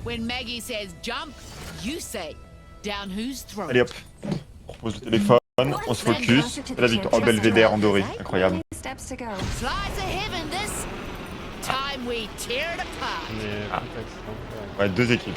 When Maggie says jump, you say down whose throat. Allez hop, on repose le téléphone, on se focus. Et la victoire. Oh, Belvédère en doré, incroyable. Slice of heaven, this time we tear it apart. Mais Ah. contexte, hein. Ouais, deux équipes.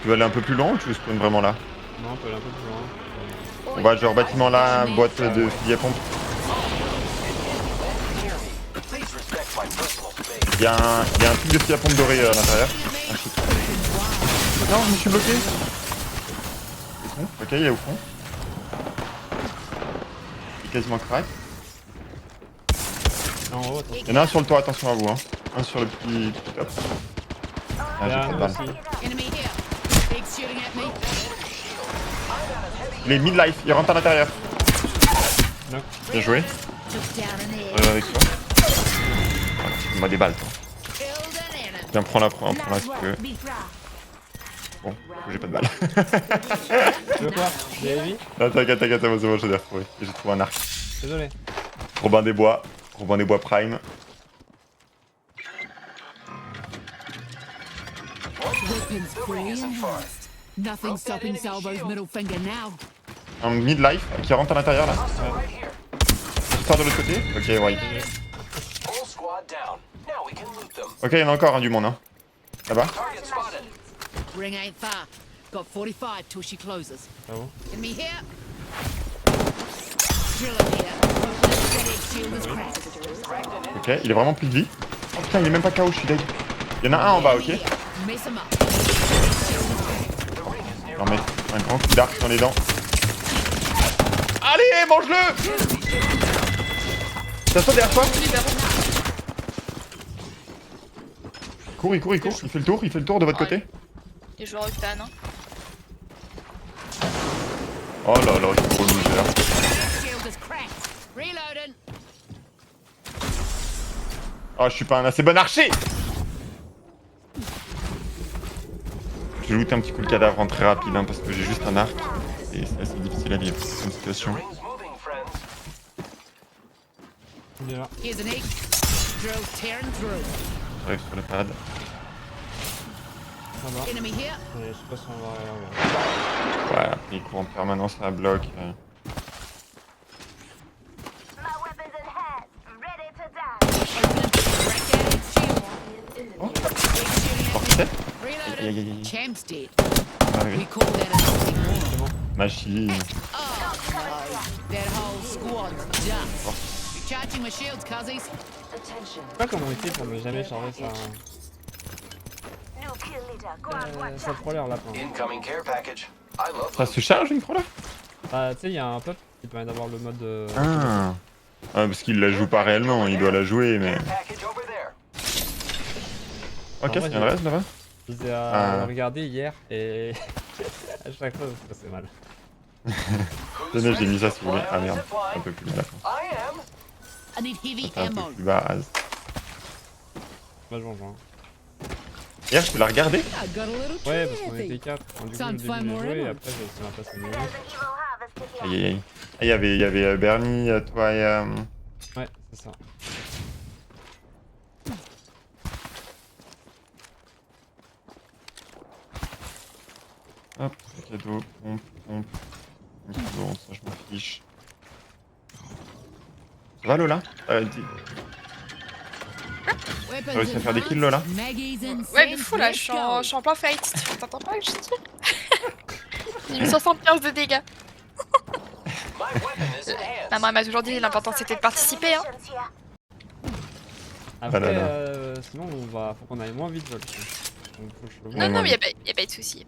Tu veux aller un peu plus loin ou tu veux spawn vraiment là? Non, on peut aller un peu plus loin. On va genre bâtiment là, boîte de fusil à pompe. Il y a un truc de fusil à pompe doré à l'intérieur. Un truc. Non, je me suis bloqué. Au fond. Ok, il est au fond. Il est quasiment crack. En haut, attends. Il y en a un sur le toit, attention à vous. Hein. Un sur le petit top. Ah, j'ai Là, pas de nous balle. aussi. Enemy here. Big shooting at me. Il est mid-life, il rentre à l'intérieur. Knock. Bien joué. Took down an egg. Avec toi. Donne-moi des balles, toi. Killed an enemy. Viens, prends-la si tu veux. Bon, j'ai pas de balles. Tu veux quoi? Des heavy? Non, t'inquiète, c'est bon, je l'ai retrouvé. Et j'ai trouvé un arc. Désolé. Robin des Bois Prime. Weapons fully enhanced. Nothing stopping Salvo's middle finger now. Un mid-life qui rentre à l'intérieur là. Tu sors de l'autre côté? Ok, ouais. Ok, il y en a encore un du monde. Hein. Là-bas. Ring ain't far. Got 45 till she closes. Ah bon? Enemy here. Driller here. That egg shield is cracked. Ok, il est vraiment plus de vie. Oh putain, il est même pas KO, je suis deg. Il y en a un en bas, ok? Enemy here. Mess 'em up. Je vais remettre un grand coup d'arc dans les dents. Allez, mange-le! Ça saute derrière toi? Il court. Il fait le tour de votre côté. Les joueurs Octane. Hein. Oh là là, c'est trop loser. Egg shield is cracked. Reloading. Oh, je suis pas un assez bon archer! Je vais looter un petit coup le cadavre en très rapide hein, parce que j'ai juste un arc et c'est assez difficile à vivre comme situation. Il est là. Here's an egg. Drill tearing through. J'arrive sur le pad. Ça va. Enemy here. Et je sais pas si on va arriver. Ouais, après il court en permanence à bloc. Open. Crack that egg shield. Fort tête. Reloading. Aïe. Champ's dead. On va We arriver. call that an oxymoron. Machine. Oh no. That whole squad's done. Recharging my shields, cuzzies. Je sais pas comment équipe, on n'a jamais chargé ça. Ça prend l'air lapin. Incoming care package. I love Ça se charge une fois là? Bah, tu sais, il y a un peuple qui permet d'avoir le mode. Ah. Ah, parce qu'il la joue pas réellement, il doit la jouer mais. care package over there. Ok, c'est bien le reste là-bas? Je les ai Ah. regardé hier et à chaque fois ça se passait mal. Tenez, j'ai mis ça si vous voulez. Ah merde, un peu plus bas. I am. I need heavy Un peu ammo. plus bas. Az. Bah, je rejoins. Hier, je peux la regarder? I got a little Ouais, parce qu'on traffic. était 4. Du coup, Sounds le début fun j'ai more joué et ever. après j'ai essayé de passer mes Aïe. Ah, il y avait Bernie, toi et. Ouais, c'est ça. Hop, cadeau, pompe. Bon, ça je m'en fiche. Ça va Lola? Weapons T'as réussi à faire des kills Lola? Maggie's in Ouais, de fou là, je suis en plein fight. T'entends pas que je dis? J'ai mis 75 de dégâts. My weapon is in hand. Maman m'a toujours dit l'important c'était de participer. Hein. Après, Ah là là. sinon, faut qu'on aille moins vite, Vol. Donc, faut que je le vois. Non, non, non, y'a pas de soucis,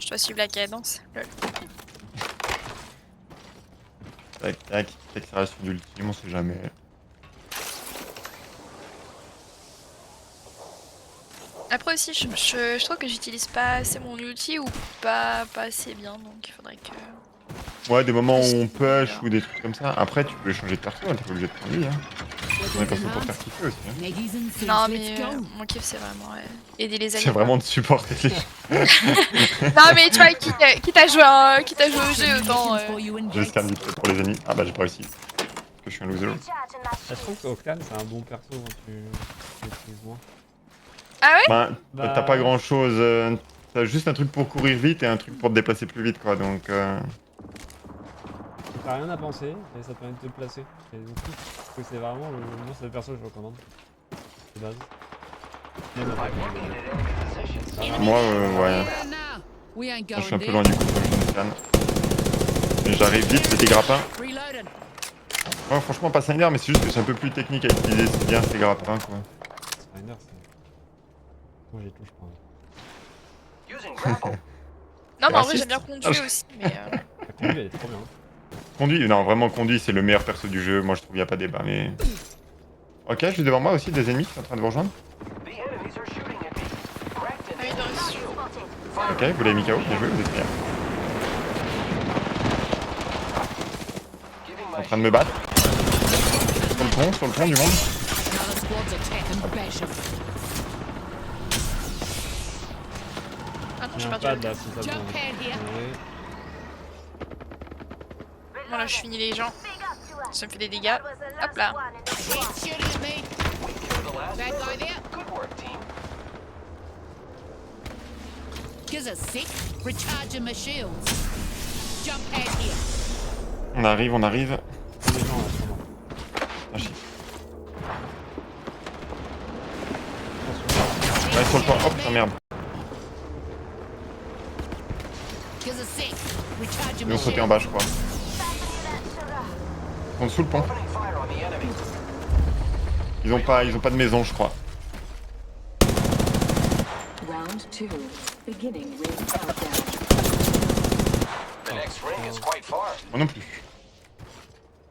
Je dois suivre la cadence. Lol. Tac, accélération d'ultime, on sait jamais. Après aussi, je trouve que j'utilise pas assez mon ulti ou pas assez bien, donc il faudrait que... Ouais, des moments où on push ou des trucs comme ça. Après, tu peux changer de perso, hein, t'es pas obligé de prendre lui. Hein. On est comme ça pour faire kiffer aussi. Hein. Maggie's in sync. Non Let's mais go. mon kiff c'est vraiment aider les amis. C'est vraiment de supporter les gens. Non mais tu vois, quitte à jouer au jeu, autant... For you in Je Jake's. scanne vite fait pour les ennemis. Ah bah j'ai pas réussi. Parce que je suis un loser. Je trouve qu'Octane c'est un bon perso quand tu utilises moins. Ah ouais? Bah, Bah- t'as pas grand chose. T'as juste un truc pour courir vite et un truc pour te déplacer plus vite, quoi. Donc. T'as rien à penser et ça te permet de te placer. Et donc, parce que c'est vraiment moi, c'est le perso que je recommande. De base. Même avec Moi, ouais. There now. We ain't Moi, je suis un going peu loin there. du coup, comme je me canne. Mais j'arrive vite, c'est des grappins. Reloading. Ouais, franchement, pas Singer, mais c'est juste que c'est un peu plus technique à utiliser. C'est bien ces grappins, quoi. Spider, c'est. Moi j'y touche pas. Using grapple. Non, mais en vrai, raciste. j'aime bien conduire aussi. Mais La conduite elle est trop bien. Conduit, non, vraiment, conduit, c'est le meilleur perso du jeu. Moi, je trouve, y a pas débat, mais. Ok, je suis devant moi aussi, des ennemis qui sont en train de vous rejoindre. The enemies are shooting at me. Cracked Ah oui, an dans enemy le shield. Ok, vous l'avez mis KO, bien joué, vous êtes bien. Giving En my train de me battre. Sur le pont du monde. Another squad's attacking Basham. Ah non, Il y j'ai a un perdu. pad là si ça Jump bouge. pad here. Ouais. Voilà, je finis les gens. Ça me fait des dégâts. Hop là. He's shooting at me. We killed the last Bad guy member. there. Good work, team. Gives a sec. Recharging my shields. Jump pad here. On arrive, on arrive. Les gens là, c'est bon. Ah, shit. Ouais, sur le pont. Hop, putain, merde. Gives a sec. Recharging Ils my ont sauté en shields. bas, je crois. Ils sont sous le pont. Opening fire on the enemy. Ils ont pas de maison, je crois. Round 2. Beginning ring countdown. The next ring is quite far. Moi non plus.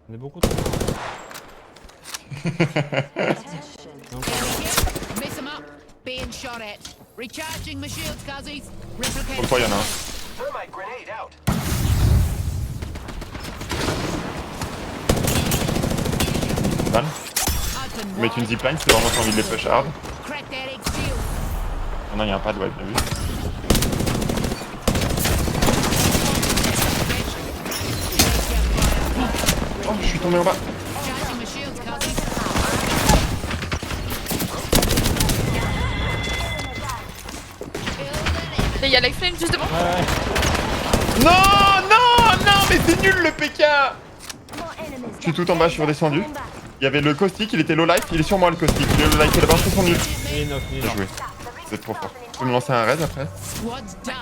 On est beaucoup trop. Attention. Non, Mess him up. Being shot at. Recharging my shields, cuzzies. Sur le Replicate. toit, y'en a un. Thermite grenade out. Van. Open Mettre une wide. zipline, c'est vraiment t'as envie de les push hard. Crack that egg shield. Oh non, il y a un pad, ouais, bien vu. Oh, je suis tombé en bas. Recharging my shields, cuzzies. Et il y a la flame juste devant. Non, non, non, mais c'est nul le PK. Je suis tout en bas, je suis redescendu. Il y avait le caustique, il était low life, il est sur moi le caustique. Il est low life, il a pas son nul. il est knock, il est Bien knock. joué. Vous êtes trop fort. Tu peux me lancer un raid après? Squad's done.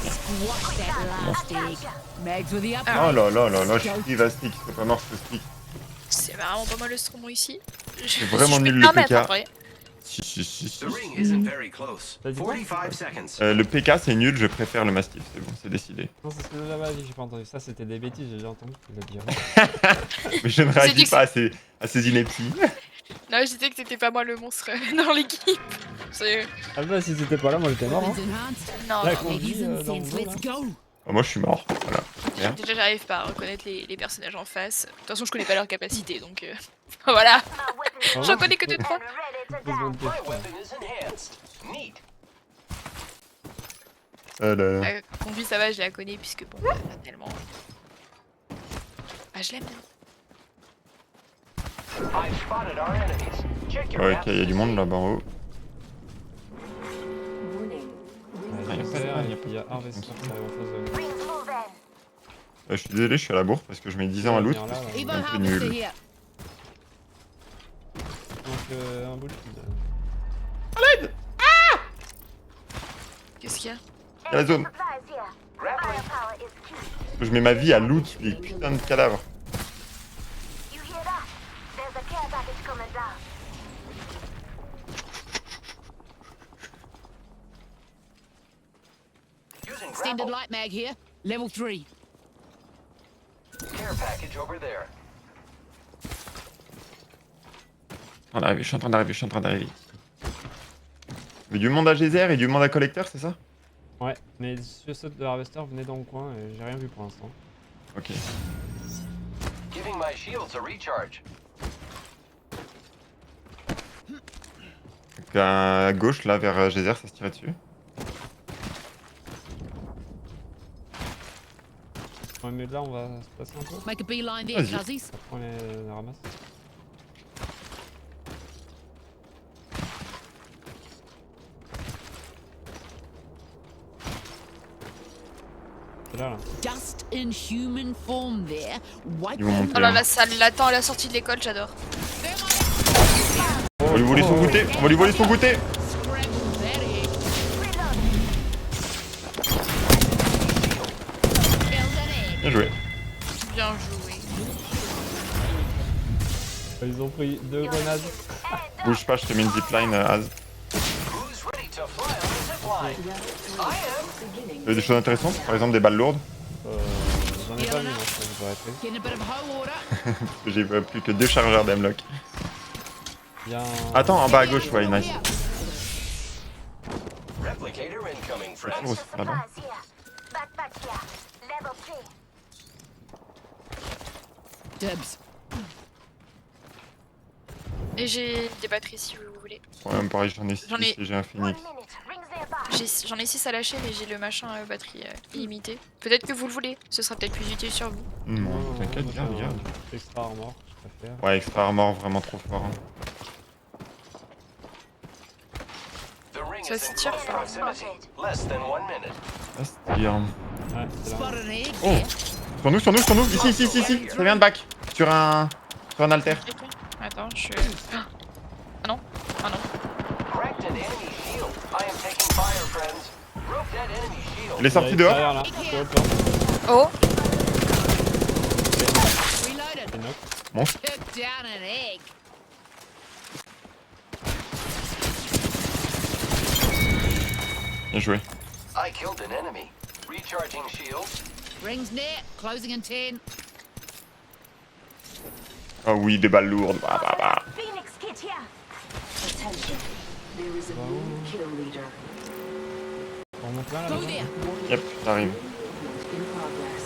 Squash that last egg. Mags with the up. Oh là là là là, je suis dévastique, c'est pas mort ce stick. C'est vraiment pas mal le Stromo ici. C'est vraiment je nul peux le pas mettre, PK. en vrai. Si. The ring isn't very close. Vas-y. 45 seconds. Le PK c'est nul, je préfère le Mastiff, c'est bon, c'est décidé. Non, c'est ce que j'avais dit, j'ai pas entendu. Ça, c'était des bêtises, j'ai déjà entendu. Tu l'as dit avant. Mais je ne dit réagis que pas à ces inepties. Non, je disais que c'était pas moi le monstre dans l'équipe. C'est- Ah bah, si c'était pas là, moi j'étais mort. Hein. Weapons enhanced. Non, La non. conduite Ladies and dans le gents, dos, là. let's go. Ah, moi je suis mort, voilà. Merde. Déjà, j'arrive pas à reconnaître les personnages en face. De toute façon, je connais pas leurs capacités, donc voilà. J'en connais que 2-3. Deux secondes de My temps. weapon is enhanced. Neat. Là. La conduite, ça va, je la connais puisque bon, pas tellement. Ah, je l'aime bien. I've spotted our enemies. Check your Ouais, map. ok, il y a du monde là-bas en haut. Warning. Il y a Serre et puis il y a Harvester qui arrive en face de nous. Je suis désolé, je suis à la bourre parce que je mets 10 ans à loot. Venir là, là. Evo Un peu harvester nul. here. Donc, un bullshit. Qu'est-ce qu'il y a? Il y a la zone. Grappling. Je mets ma vie à loot les putains de cadavres. Using Extended grapple. light mag here. Level 3. Care package over there. Je suis en train d'arriver. Mais du monde à geyser et du monde à collecteur, c'est ça? Ouais, mais ceux de Harvester venaient dans le coin et j'ai rien vu pour l'instant. Ok. Giving my shields a recharge. Donc à gauche, là, vers geyser, ça se tirait dessus. Ouais, mais là, on va se passer un peu. Make a beeline there, Vas-y. cuzzies. Ça prend les ramasses. C'est là. Just in human form there. Wipe Ils vont monter. Oh là hein. là, ça l'attend à la sortie de l'école, j'adore. On va lui voler son goûter. On va lui voler son goûter. scramble that egg. Killed an egg. Bien joué. Bien joué. Ils ont pris 2 grenades. Bouge pas, je te mets une zipline, Az. Who's ready to fly on the zipline? I am. Beginning Il y a des choses intéressantes, par exemple des balles lourdes. J'en ai pas vu, moi, ça me paraît triste. Getting a bit of hot water. Parce que j'ai plus que 2 chargeurs d'Hemlock. Bien. Attends, en bas à gauche, ouais, nice. Replicator incoming, friends. Oh, c'est là-bas. Dibs. Et j'ai des batteries si vous voulez. Ouais, pareil, j'en ai 6 J'en ai- et j'ai un phoenix. J'en ai 6 à lâcher, mais j'ai le machin batterie illimitée. Peut-être que vous le voulez, ce sera peut-être plus utile sur vous. Non, Non, t'inquiète, moi, regarde, j'ai un regarde. Extra armor, je préfère. Ouais, extra armor, vraiment trop fort. Hein. The ring Ça is se in tire close pas. proximity. Less than 1 minute. Ah, c'est bien. Ouais, c'est là. Spot an egg Oh, there. sur nous, ici, ça vient de back. Sur un alter. Ok. Attends, je... Ah non. Ah non. Cracked an enemy shield. I am taking fire, friends. Broke that enemy shield. Il est sorti dehors. Derrière là. Sur le plan. Oh. Reloaded. C'est knock. Monstre. Took down an egg. Bien joué. I killed an enemy. Recharging shields. Rings near. Closing in 10. Oh oui, des balles lourdes. Bah, bah, bah. attention. There is a new kill leader. On remonte là, là. Go là. there. Yep, j'arrive. In progress.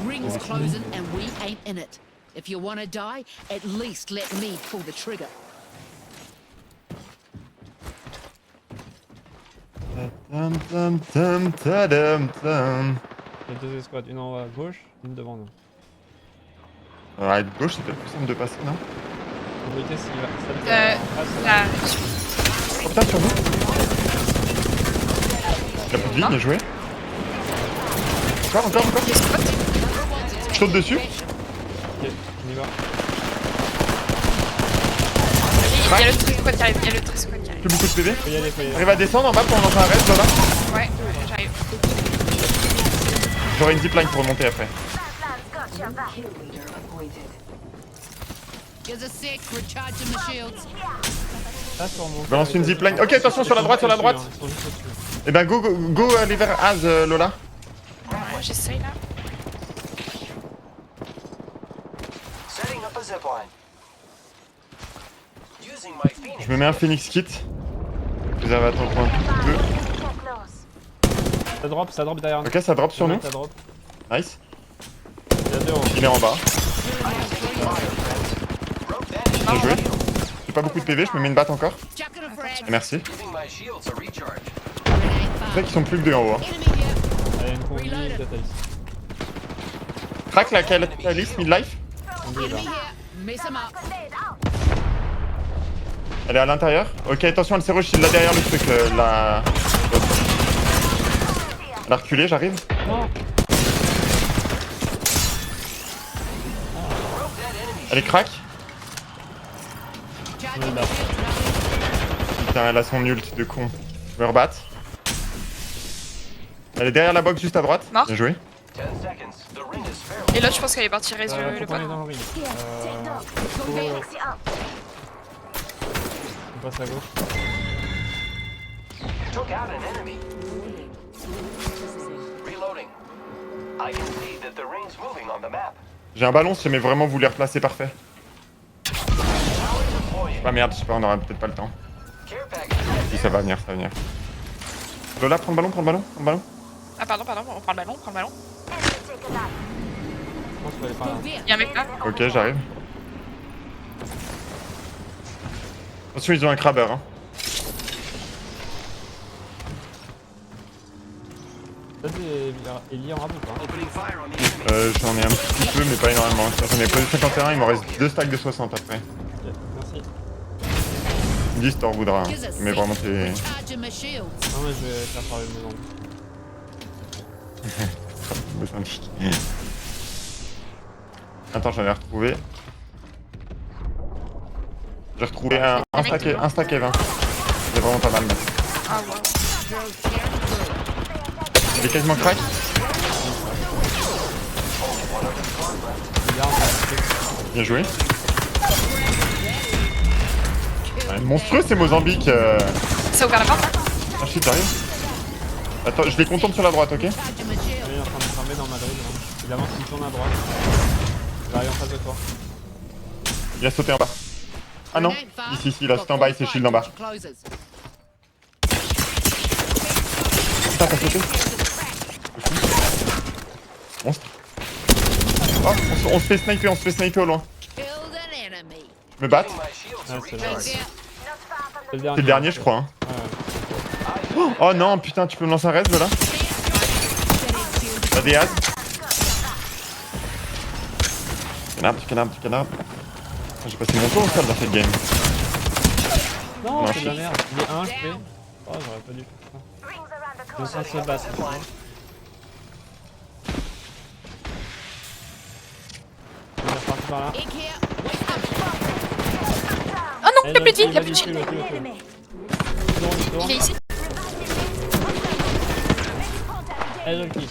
Rings closing and we ain't in it. If you want to die, at least let me pull the trigger. Tam, tam, tam, tadam, tam. Il y a 2 escouades, une en haut à gauche, une devant nous. À gauche, c'est peut-être plus simple de passer, non? Priorité s'il va. Celle qui est en face, là. Là. Oh putain, sur vous! Il a plus de vie, bien joué. Encore. Les spots. Je saute dessus. Ok, on y va. Il y a le truc squad qui arrive. Il y a le truc squad qui arrive. Plus beaucoup de PV. Faut y aller. Arrive à descendre en bas pour lancer un reste là. Ouais, j'arrive. J'aurai une zipline pour remonter après. Kill leader appointed. Here's a sec. Recharging my shields. Là, sur mon. Je balance une zipline. Ok, attention sur la droite, Ils sont juste au-dessus. Et ben go aller vers Az, Lola. Ouais, j'essaye là. Setting up a zipline. Using my phoenix. Je me mets un phoenix kit. Vous avez attendu point 2. Ça drop derrière nous. Ok, ça drop sur nous. Ça drop. Nice. Il y a 2 en haut. Il est en bas. Broke that. Bien joué. J'ai pas beaucoup de PV, je me mets une batte encore. Chucking a frag. Merci. Giving my shields a recharge. Grenade C'est fire. vrai qu'ils sont plus que 2 en haut. Hein. Enemy here. Allez, une combi, Catalyst. Crac la Catalyst mid-life. Combi, là. Enemy here. Mess him up. Elle est à l'intérieur. Ok, attention, elle s'est rush, il l'a derrière le truc. La... Elle a reculé, j'arrive. Non. Elle est crack. Charging Oui, my bah. shields. Putain, elle a son ult de con. Je me rebatte. Elle est derrière la box juste à droite. Mort. Bien joué. 10 seconds. The ring is fairly. Et l'autre, je pense qu'elle est partie réseau Faut le qu'on pote. aille dans le ring. Go there. On passe à gauche. Took out an enemy. Warning. Reloading. I can see that the ring's moving on the map. J'ai un ballon si jamais vraiment vous les replacer parfait. Deploying. Ah merde, je sais pas, on aura peut-être pas le temps. Care package. Si ça va venir, ça va venir. Lola, prends le ballon. Ah pardon, on prend le ballon. Je pense qu'il faut aller par là. Go there. Y'a un mec là. Ok, j'arrive. Attention, ils ont un crabber. Hein. T'as des Ellie en rab ou pas? Opening fire on the enemy. J'en ai un petit peu, mais pas énormément. J'en ai posé 51, il m'en reste 2 stacks de 60 après. Ok, merci. me dis si t'en voudras. Hein. Gives a Mais vraiment, sec. c'est. Recharging my shields. Non mais je vais faire parler le Mozambique. Mozambique. Attends, j'en ai retrouvé. J'ai retrouvé un stack et 20. C'est vraiment pas mal, mec. Ah wow. Il est quasiment crack. Bien joué. Ouais, monstrueux ces Mozambique. Ça a ouvert la porte là? Ah shit, t'arrives. Attends, je les contourne sur la droite, ok? Recharging my shields. Il est en train de cramer dans Madrid. Là. Il avance, il tourne à droite. Il arrive en face de toi. Il a sauté en bas. Ah non, ici, il a sauté en bas, il s'est shield en bas. Putain, t'as sauté. Monstre. Oh, on se fait sniper au loin. Killed an enemy. Je me batte. My shields Ah, are c'est recharged. vrai. Yeah. C'est le C'est le dernier, je crois. Hein. Ouais. Oh non, putain, tu peux me lancer un reste de là? T'as des as? Canard. J'ai passé mon tour au sol dans cette game. Non, Non, c'est de la merde. Il est 1 HP. Oh, j'aurais pas dû faire ça. Je sens se battre. Il est reparti par là. Ik here. Oh non, Eh, il a plus de vie, il a vas-y, plus de shield. tue-le. Il est ici. Elle le kill.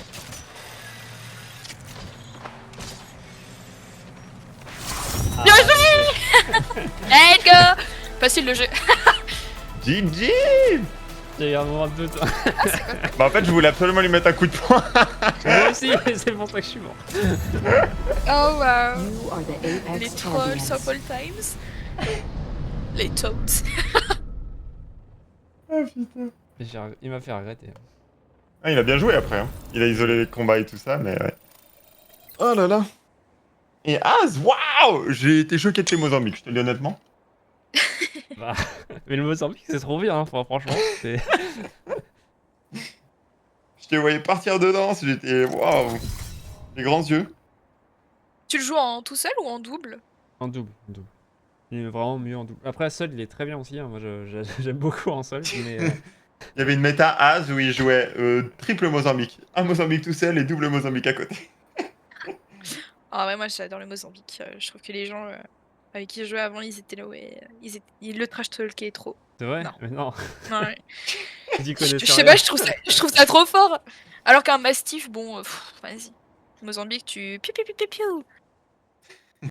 Bien joué. Let's go. Facile le jeu. GG! J'ai eu un moment de doute. Bah en fait, je voulais absolument lui mettre un coup de poing. Moi aussi, c'est pour ça que je suis mort. Oh wow. You are the Les apex trolls champions. of all times. Les toads. Ah putain. Il m'a fait regretter. Ah, il a bien joué après. Hein. Il a isolé les combats et tout ça, mais ouais. Oh là là. Et Az, waouh! J'ai été choqué de tes Mozambique, je te le dis honnêtement. Bah, mais le Mozambique, c'est trop bien, hein, franchement. C'est... Je te voyais partir dedans, j'étais waouh. Les grands yeux. Tu le joues en tout seul ou en double? En double. Il est vraiment mieux en double. Après, seul, il est très bien aussi. Hein. Moi, j'aime beaucoup en seul. Mais, Il y avait une méta Az où il jouait triple Mozambique. Un Mozambique tout seul et double Mozambique à côté. Ah ouais, moi j'adore le Mozambique. Je trouve que les gens avec qui je jouais avant, ils étaient là, ouais. Ils le trash talkaient trop. c'est vrai? Non. Mais non. Ouais. Tu Je connais sais pas, je trouve ça trop fort. Alors qu'un Mastiff, bon, vas-y. Mozambique, tu piou piou piou piou piou.